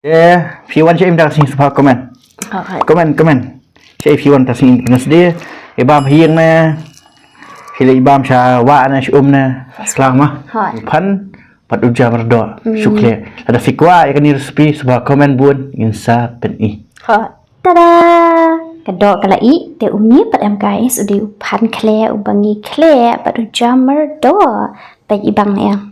If you want cho em đặt xin support comment. Comment. Cho if you want đặt xin penas dia. Ibam hiang na. Hila ibam sha wa na shum na. Selama. Pan pat uja berdoa. Syukre. Ada fikwa ikan ni resipi support comment buan insa pen i. Tada. Kedok kalai te uni pat em guys udi pan kle ubangi kle pat uja merdoa. Baik ibang na yang.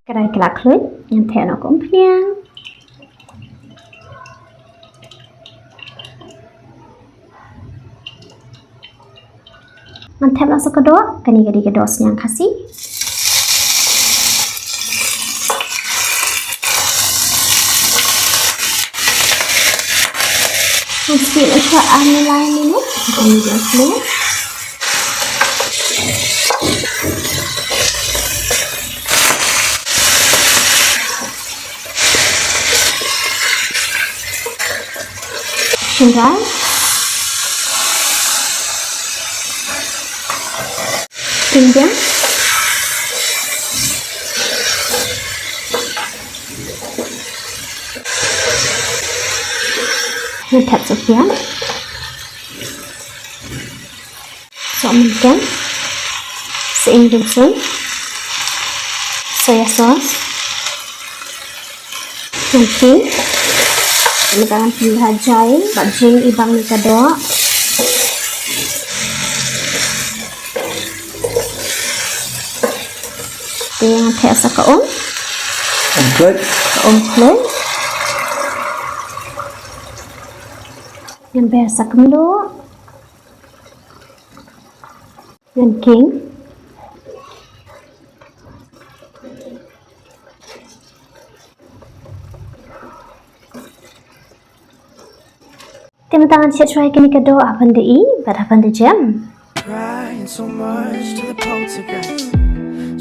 Kedai kelak klut yang teh nak kompiang. Mantap langsung kedua, kani kedua senyang kasih. Mesti usah lain ini, kami jelaskan. Singgal pinggang mantap sekian ikan seindung soya sauce nanti Jangan pilih jai, bajing ibang ni kedua. Yang tiasa kaum. Omklet. Yang biasa kemulu. Yang king. Teman-teman siap try kini kedua apa ndai, berapa jam? Crying so much to the poltergeist.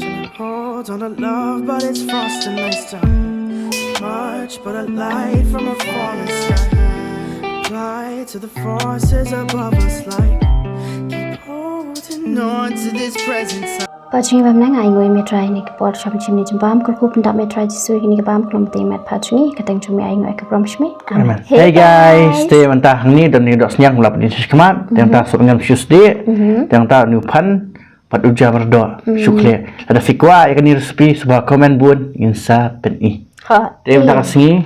Trying to hold on to love, but it's frost and nice time. Much but a light from a falling sky. Fly to the forces above us like keep holding on to this present time. Pachungi bam nang ai ngoi me try ni ke pot sham chimni jambam kul kup ndak me try jisui kini ke bam klom te mat pachungi katang chumi ai ngoi ke prom shmi. Amen. Hey guys, te mentah ni dan ni dok senyang lap ni sekemat, yang tak sok ngam syus di, yang tak nu pan pat uja berdoa. Syukre. Ada fikwa ikan ni resipi sebuah komen buan insa pen i. Te mentah kasih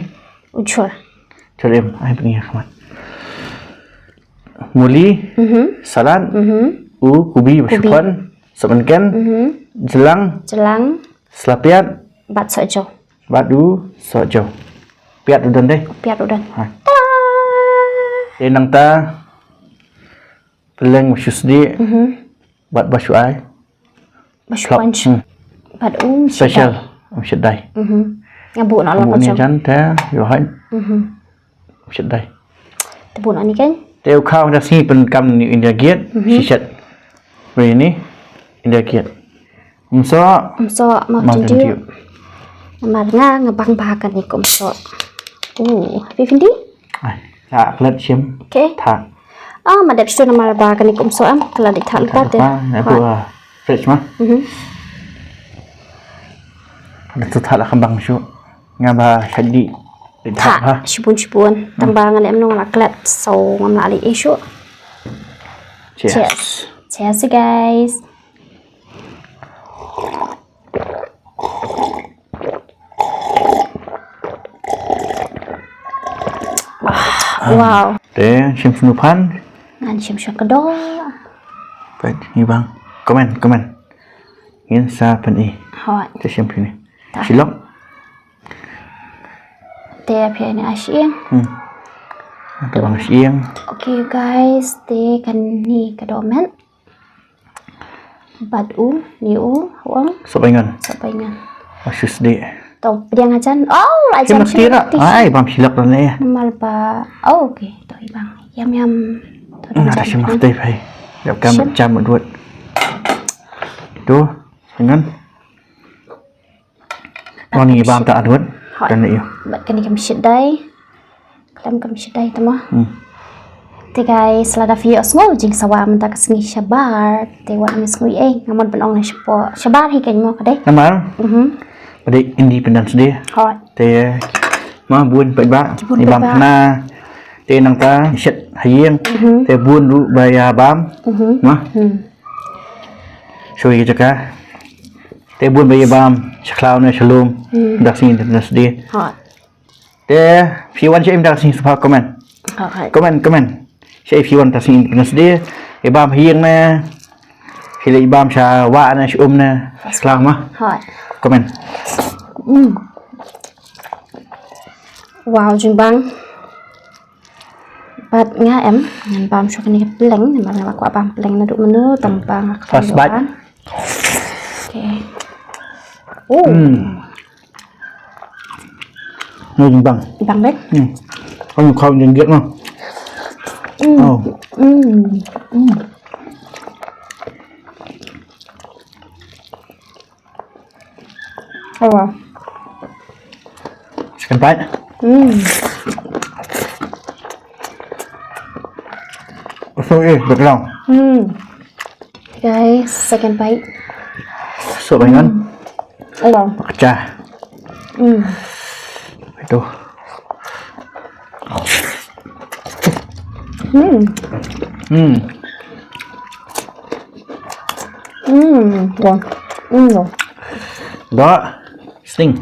Ujur. Coba ai pengi khmat. Muli, salat, kubi bersyukur. Sebenarnya jelang selapiat bat sojo batu sojo piat udan deh nang ta peleng syusdi bat basuai basuan bat special syedai ngabu nak lapan jam jan ta yohan syedai tebu nak ni kan teu kau dah sini pen kam ni India giat sisat ini India kiat. Umso mau tunjuk. Marna ngebang bahakan ni kumso. Vivindi? Tak kelat sim. Okay. Tak. Madep situ nama bahakan ni kumso am kalau ditak lepas deh. Apa? Fresh mah. Ada tu tak lah kembang siu. Ngaba jadi. Tak. Shibun. Tambangan em nong laklat so ngamlali isu. Cheers. Cheers guys. Wow. Để xem penupan. Ngan xem kedua. Baik, ni bang. Komen. Ingin sa pen i. Hot. Te xem ni. Silok. Te apa ni asyik. Ada bang siang. Okay guys, te kan ni kedua men. Batu, niu, wang. Sopaingan. Sopaingan. Asyus di. Tau pedang ajan. Oh, ajan Kira ai bam silak dan ya. Mal ba. Oh, okay. Tau ibang. Yam. Ada simak teh pai. Dap kam jam duit. Tu dengan Ni bam tak duit. Dan iyo. Bat kan kami syedai. Kalam kami syedai tu mah. Te guys, lada video semua jing sawa mentak sengi syabar. Te wan mis ngui ngamon penong na syapo. Syabar hi kan mo kadai. Namar. Pada independence dia. Hot. Te mah buôn bậy bạ thì bám na te nang ta shet hayeng te buôn lu baya bám mah so ye jaka te buôn baya bám cloud na shalom dak sing independence dia. Hot. Te if you want to dak sing support comment. Comment. Say if you want to sing independence dia e bám hayeng na hila bám sa wa na na cloud mah. Hot. Comment. Wow, jeng bang. Bat nga em, ngan bam so kani pleng, ngan bang aku bam pleng na duk menu tampang ak. Pas bat. Okay. Oh. Nó jeng bang. Bang đấy. Không jeng giết không? Oh. Oh wow. Second bite. So được lòng. Guys, second bite. Sữa bánh ngon. Wow. Chà. Itu. Wow. Đó. Sting.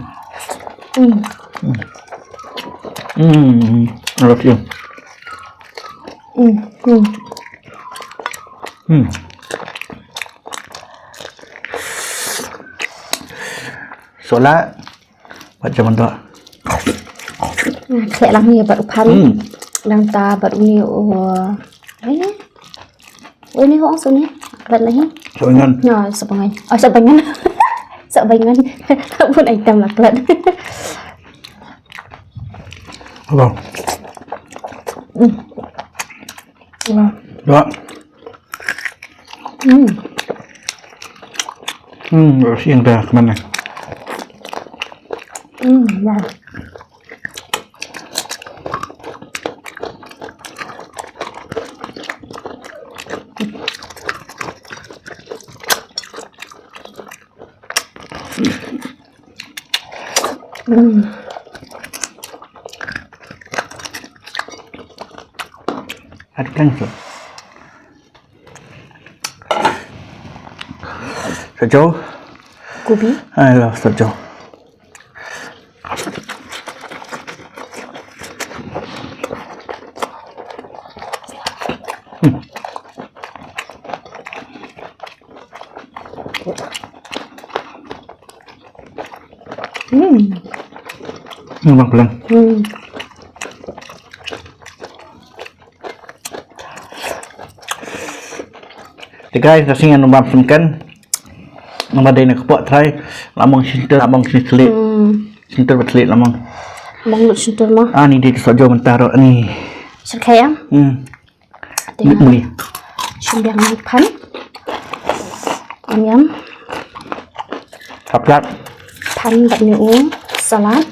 Rất yêu. Sola macam mana? Kayak lang niya baru pan. Lang ta baru ni ini. Ini ho so ni. Bat lagi. Sabangan. No, sabangan. Oh, sabangan. Sabangan. Pun item laklat. Apa? Wow. Đó. Riêng ra cái này. Wow. Ada kan tu. Sejauh. Gobi. Ayolah sejauh. Memang pelan. Guys, dah singan nombor semkan. Nombor dia nak kepot try. Lamang sinter, abang sintelit. Sinter bertelit lamang. Abang lu sinter mah. Ni dia saja mentaro ni. Serkaya. Ni. Sembiang pan. Ayam. Kaplat. Pan bat ni salad.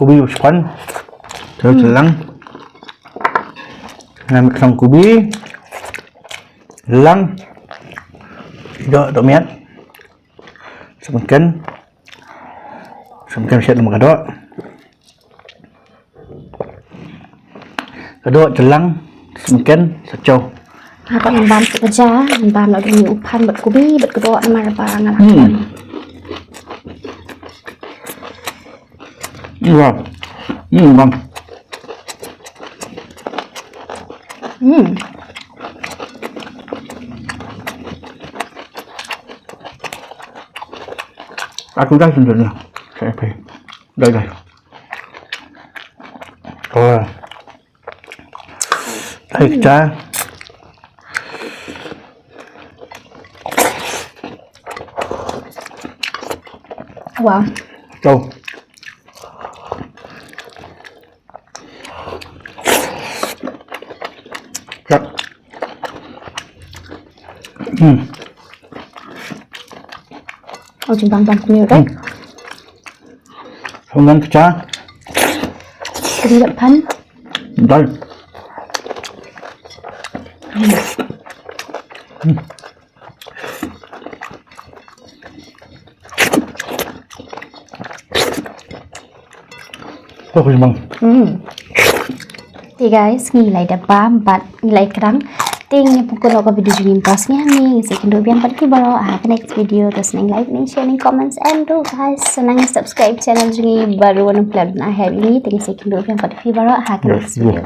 Kubi uspan. Terus telang. Ngambil sang kubi. Telang. Dok miat. Semakan siap nama kadok. Kadok telang. Semakan secau. Apa yang bam kerja, bam lagi ni upan bat kubi, bat kedok nama barang anak. Wow. Bang. Aku dah sebenarnya. Saya pergi. Dah. Oh. Hai kita. Wow. Đâu? Chắc. Ông chúng bằng nhiều đấy. Không nên cha. Cái đi đậm thân. Đây. Kok bang? Thì guys, nilai dapat 4 nilai kerang. Tingnya pukul aku video jengin pasnya nih. Sekian dulu yang pada baru next video terus neng like, neng share, neng comments and do guys senang subscribe channel jengi baru upload nah hari ini. Tinggal sekian dulu yang pada baru next video.